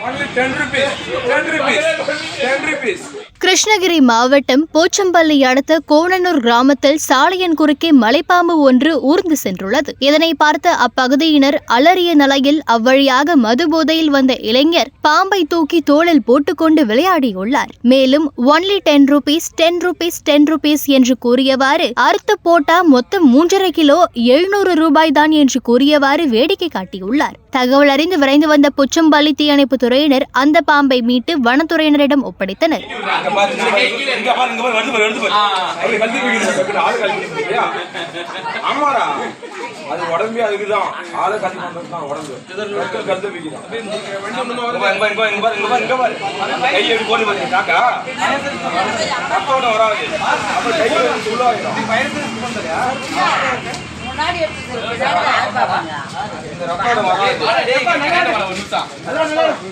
Only 10 rupees. 10 rupees. 10 rupees. Krishnagiri மாவட்டம் போச்சம்பள்ளி அடுத்த கோணனூர் கிராமத்தில் சாலையின் குறுக்கே மலைப்பாம்பு ஒன்று ஊர்ந்து சென்றுள்ளது. இதனை பார்த்த அப்பகுதியினர் அலறிய நிலையில் அவ்வழியாக மது போதையில் வந்த இளைஞர் பாம்பை தூக்கி தோளில் போட்டுக்கொண்டு விளையாடியுள்ளார். மேலும் ஒன்லி 10 rupees 10 rupees 10 rupees என்று கூறியவாறு அறுத்து போட்டா மொத்தம் 3.5 கிலோ 700 ரூபாய் தான் என்று கூறியவாறு வேடிக்கை காட்டியுள்ளார். தகவல் அறிந்து விரைந்து வந்த போச்சம்பள்ளி தீயணைப்பு துறையினர் அந்த பாம்பை மீட்டு வனத்துறையினரிடம் ஒப்படைத்தனர். முன்னாடி